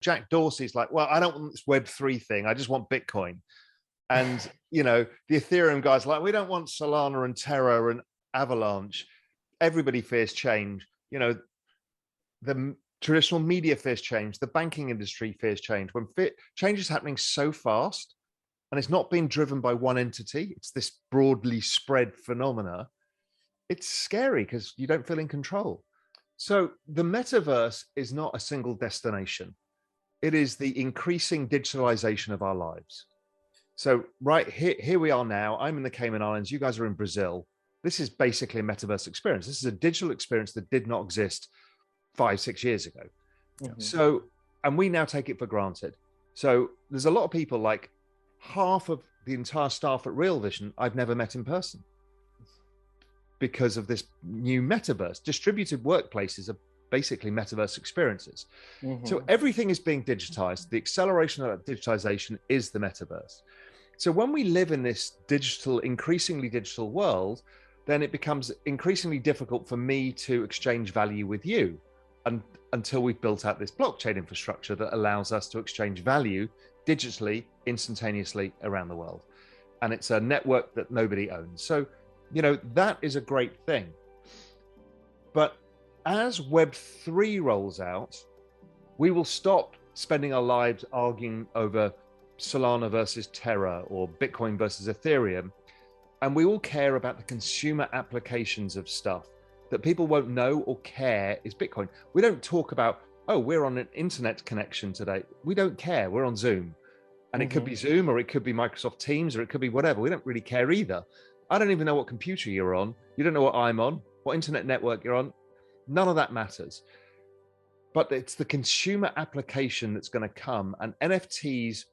Jack Dorsey's like, well, I don't want this Web3 thing. I just want Bitcoin. And, the Ethereum guys are like, we don't want Solana and Terra and Avalanche. Everybody fears change. The traditional media fears change. The banking industry fears change. When change is happening so fast, and it's not being driven by one entity, it's this broadly spread phenomena. It's scary because you don't feel in control. So the metaverse is not a single destination. It is the increasing digitalization of our lives. So right here we are now. I'm in the Cayman Islands. You guys are in Brazil. This is basically a metaverse experience. This is a digital experience that did not exist 5-6 years ago. Mm-hmm. So, and we now take it for granted. So there's a lot of people, like half of the entire staff at Real Vision, I've never met in person because of this new metaverse. Distributed workplaces are basically metaverse experiences. Mm-hmm. So everything is being digitized. The acceleration of that digitization is the metaverse. So when we live in this increasingly digital world, then it becomes increasingly difficult for me to exchange value with you until we've built out this blockchain infrastructure that allows us to exchange value digitally, instantaneously around the world. And it's a network that nobody owns. So, that is a great thing. But as Web3 rolls out, we will stop spending our lives arguing over Solana versus Terra or Bitcoin versus Ethereum. And we will care about the consumer applications of stuff that people won't know or care is Bitcoin. We don't talk about, oh, we're on an internet connection today. We don't care. We're on Zoom. And it could be Zoom, or it could be Microsoft Teams, or it could be whatever. We don't really care either. I don't even know what computer you're on. You don't know what I'm on, what internet network you're on. None of that matters. But it's the consumer application that's going to come. And NFTs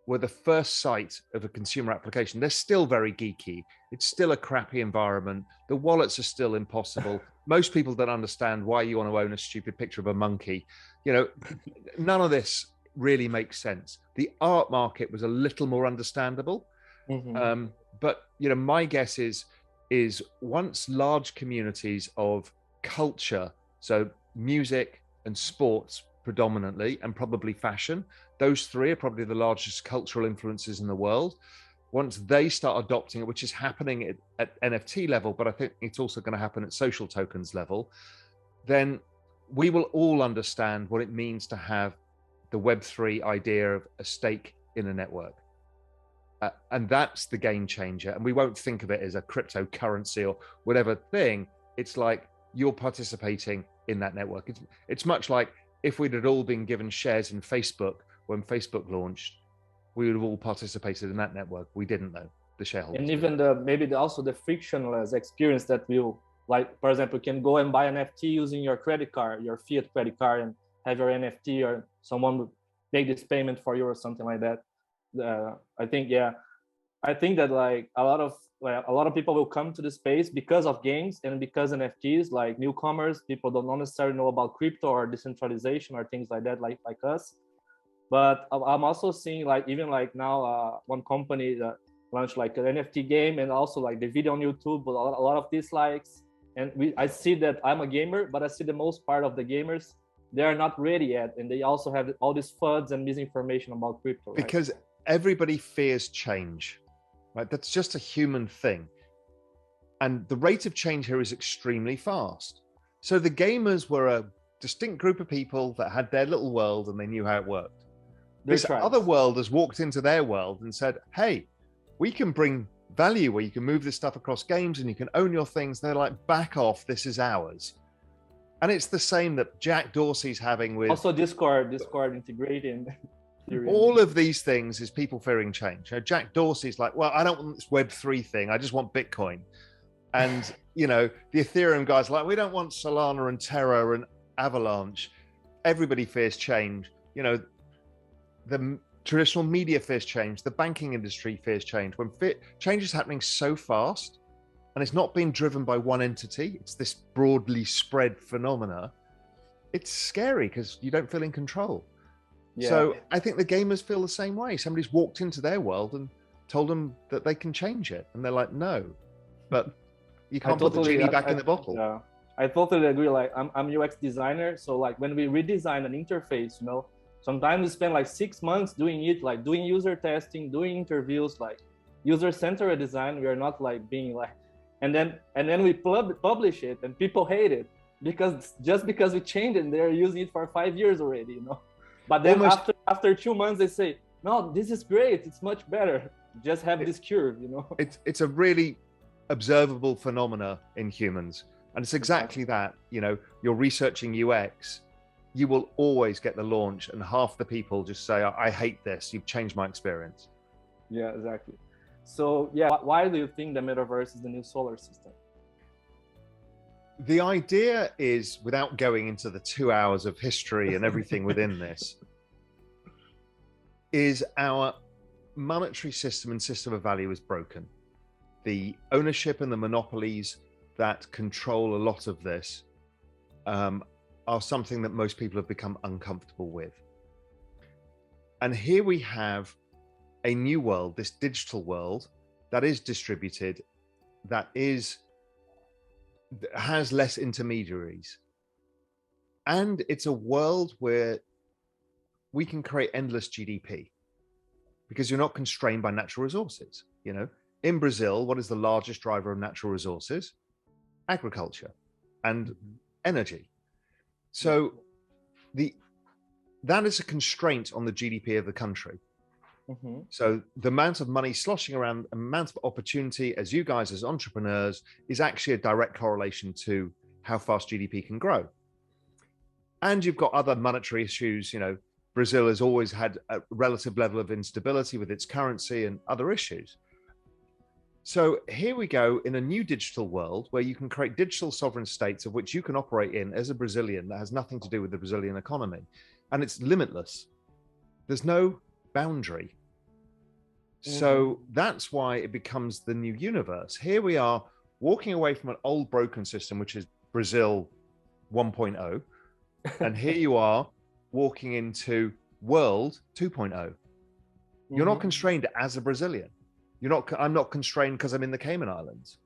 were the first sight of a consumer application. They're still very geeky. It's still a crappy environment. The wallets are still impossible. Most people don't understand why you want to own a stupid picture of a monkey. None of this really makes sense. The art market was a little more understandable. Mm-hmm. But my guess is once large communities of culture, so music and sports predominantly, and probably fashion, those three are probably the largest cultural influences in the world. Once they start adopting it, which is happening at NFT level, but I think it's also going to happen at social tokens level, then we will all understand what it means to have the Web3 idea of a stake in a network. And that's the game changer. And we won't think of it as a cryptocurrency or whatever thing. It's like you're participating in that network. It's much like if we'd had all been given shares in Facebook when Facebook launched, we would have all participated in that network. We didn't know, the shareholders. And even also the frictionless experience that will, like, for example, you can go and buy an NFT using your credit card, your fiat credit card, and have your NFT, or someone would make this payment for you or something like that. I think that like a lot of people will come to the space because of games and because NFTs, like newcomers, people don't necessarily know about crypto or decentralization or things like that, like us. But I'm also seeing, like, even like now one company that launched like an NFT game, and also like the video on YouTube with a lot of dislikes. And I see that I'm a gamer, but I see the most part of the gamers, they are not ready yet, and they also have all these FUDs and misinformation about crypto. Right? Because everybody fears change, right? That's just a human thing. And the rate of change here is extremely fast. So the gamers were a distinct group of people that had their little world and they knew how it worked. This other world has walked into their world and said, hey, we can bring value where you can move this stuff across games and you can own your things. They're like, back off, this is ours. And it's the same that Jack Dorsey's having with... Also Discord integrating. All of these things is people fearing change. Jack Dorsey's like, well, I don't want this Web3 thing. I just want Bitcoin. And, the Ethereum guys are like, we don't want Solana and Terra and Avalanche. Everybody fears change. The traditional media fears change. The banking industry fears change. When change is happening so fast, and it's not being driven by one entity, it's this broadly spread phenomena, it's scary because you don't feel in control. Yeah. So I think the gamers feel the same way. Somebody's walked into their world and told them that they can change it. And they're like, no, but you can't put the genie back in the bottle. Yeah, I totally agree. Like I'm UX designer. So like when we redesign an interface, Sometimes we spend like 6 months doing it, like doing user testing, doing interviews, like user-centered design. We are not like being like, and then we publish it, and people hate it because we changed it, and they're using it for 5 years already, you know. But then after 2 months, they say, no, this is great. It's much better. Just have this curve, you know. It's a really observable phenomena in humans, and it's exactly that. You know, you're researching UX, you will always get the launch, and half the people just say, I hate this. You've changed my experience. Yeah, exactly. So yeah, why do you think the metaverse is the new solar system? The idea is, without going into the 2 hours of history and everything within this, is our monetary system and system of value is broken. The ownership and the monopolies that control a lot of this are something that most people have become uncomfortable with. And here we have a new world, this digital world that is distributed, that has less intermediaries. And it's a world where we can create endless GDP because you're not constrained by natural resources. You know, in Brazil, what is the largest driver of natural resources? Agriculture and energy. So that is a constraint on the GDP of the country. Mm-hmm. So the amount of money sloshing around, amount of opportunity as you guys as entrepreneurs is actually a direct correlation to how fast GDP can grow. And you've got other monetary issues. You know, Brazil has always had a relative level of instability with its currency and other issues. So here we go in a new digital world where you can create digital sovereign states of which you can operate in as a Brazilian that has nothing to do with the Brazilian economy. And it's limitless. There's no boundary. So that's why it becomes the new universe. Here we are walking away from an old broken system, which is Brazil 1.0. And here you are walking into world 2.0. You're not constrained as a Brazilian. I'm not constrained because I'm in the Cayman Islands.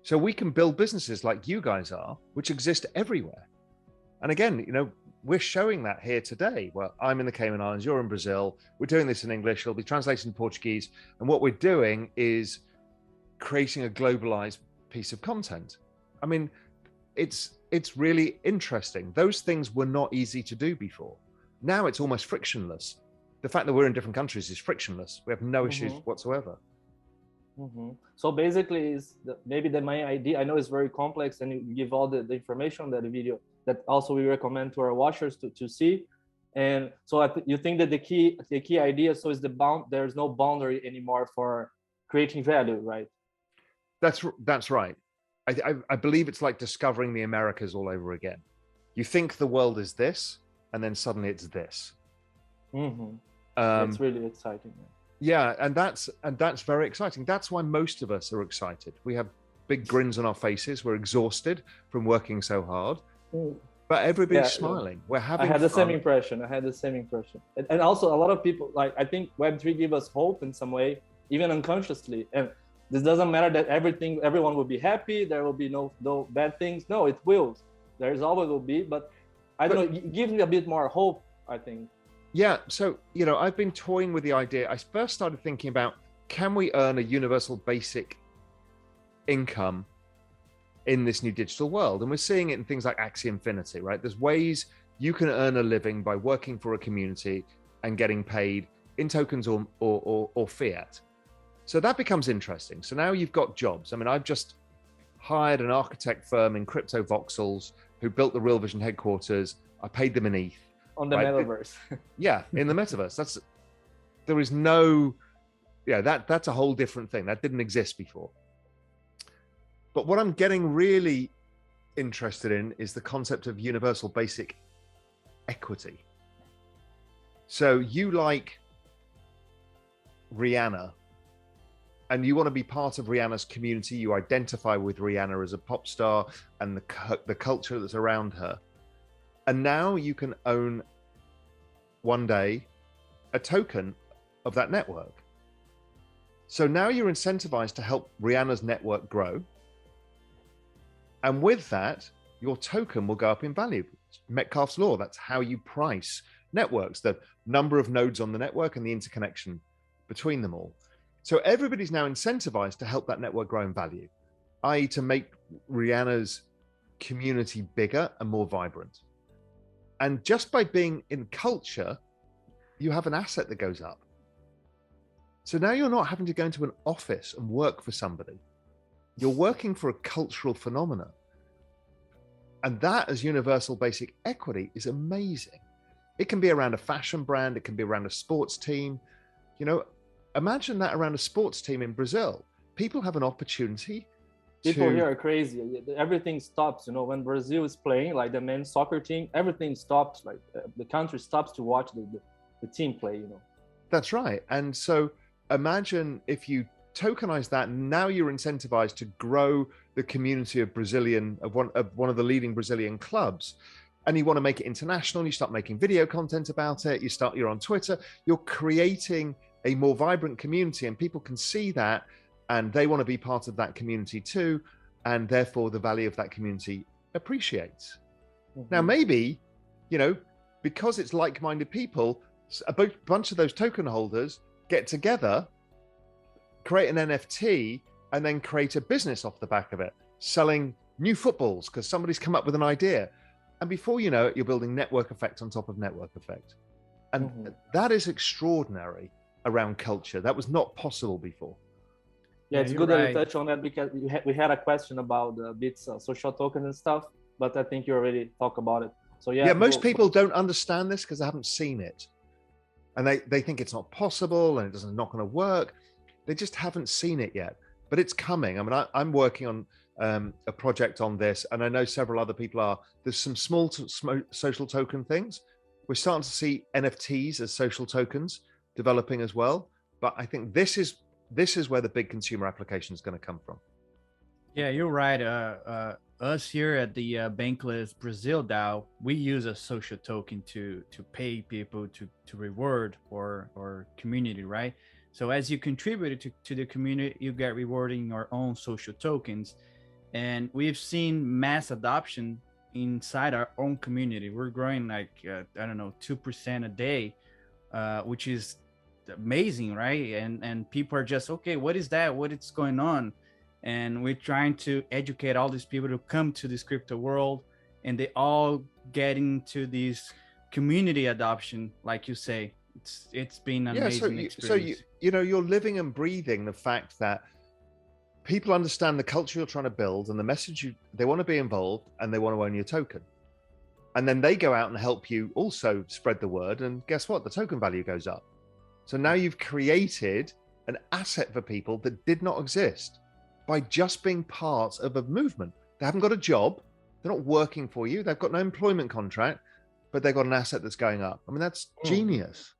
So we can build businesses like you guys are, which exist everywhere. And again, you know, we're showing that here today. Well, I'm in the Cayman Islands, you're in Brazil. We're doing this in English. It'll be translated in Portuguese. And what we're doing is creating a globalized piece of content. I mean, it's really interesting. Those things were not easy to do before. Now it's almost frictionless. The fact that we're in different countries is frictionless. We have no issues whatsoever. So basically, maybe the main idea, I know it's very complex and you give all the information on that video that also we recommend to our watchers to see. And so you think that the key idea, so is there's no boundary anymore for creating value, right? That's right. I believe it's like discovering the Americas all over again. You think the world is this, and then suddenly it's this. It's really exciting. Yeah, and that's very exciting. That's why most of us are excited. We have big grins on our faces. We're exhausted from working so hard, but everybody's smiling. We're having. I had fun. the same impression. And also, a lot of people, like, I think Web3 gives us hope in some way, even unconsciously. And this doesn't matter that everyone will be happy. There will be no bad things. No, it will. There's always will be, but I don't know. Give me a bit more hope, I think. Yeah, so, you know, I've been toying with the idea. I first started thinking about, can we earn a universal basic income in this new digital world? And we're seeing it in things like Axie Infinity, right? There's ways you can earn a living by working for a community and getting paid in tokens or fiat. So that becomes interesting. So now you've got jobs. I mean, I've just hired an architect firm in crypto voxels who built the Real Vision headquarters. I paid them in ETH. On the metaverse. Yeah, in the metaverse. That's a whole different thing. That didn't exist before. But what I'm getting really interested in is the concept of universal basic equity. So you like Rihanna and you want to be part of Rihanna's community. You identify with Rihanna as a pop star and the culture that's around her. And now you can own one day a token of that network. So now you're incentivized to help Rihanna's network grow. And with that, your token will go up in value. Metcalfe's law, that's how you price networks, the number of nodes on the network and the interconnection between them all. So everybody's now incentivized to help that network grow in value, i.e. to make Rihanna's community bigger and more vibrant. And just by being in culture, you have an asset that goes up. So now you're not having to go into an office and work for somebody. You're working for a cultural phenomena. And that, as universal basic equity, is amazing. It can be around a fashion brand. It can be around a sports team. Imagine that around a sports team in Brazil. People have an opportunity. People here are crazy. Everything stops. When Brazil is playing, like the men's soccer team, everything stops. Like the country stops to watch the team play. That's right. And so imagine if you tokenize that, now you're incentivized to grow the community of one of the leading Brazilian clubs, and you want to make it international. You start making video content about it. You're on Twitter. You're creating a more vibrant community, and people can see that, and they want to be part of that community too, and therefore the value of that community appreciates. Mm-hmm. Now, maybe, because it's like-minded people, a bunch of those token holders get together, create an NFT, and then create a business off the back of it, selling new footballs because somebody's come up with an idea. And before you know it, you're building network effect on top of network effect. And that is extraordinary around culture. That was not possible before. Yeah, it's good that you touch on that, because we had a question about the Bits social tokens and stuff, but I think you already talked about it. So yeah, most people don't understand this because they haven't seen it. And they think it's not possible and it's not going to work. They just haven't seen it yet, but it's coming. I mean, I'm working on a project on this, and I know several other people are. There's some small social token things. We're starting to see NFTs as social tokens developing as well. But I think this is where the big consumer application is going to come from. Yeah, you're right. Us here at the Bankless Brazil DAO, we use a social token to pay people to reward or community, right? So as you contribute to the community, you get rewarding your own social tokens. And we've seen mass adoption inside our own community. We're growing like, 2% a day, which is amazing, right? And people are just, okay, what is that? What is going on? And we're trying to educate all these people to come to this crypto world, and they all get into this community adoption, like you say. It's been an amazing experience. So you're living and breathing the fact that people understand the culture you're trying to build and the message they want to be involved, and they want to own your token. And then they go out and help you also spread the word. And guess what? The token value goes up. So now you've created an asset for people that did not exist by just being part of a movement. They haven't got a job. They're not working for you. They've got no employment contract, but they've got an asset that's going up. I mean, that's genius.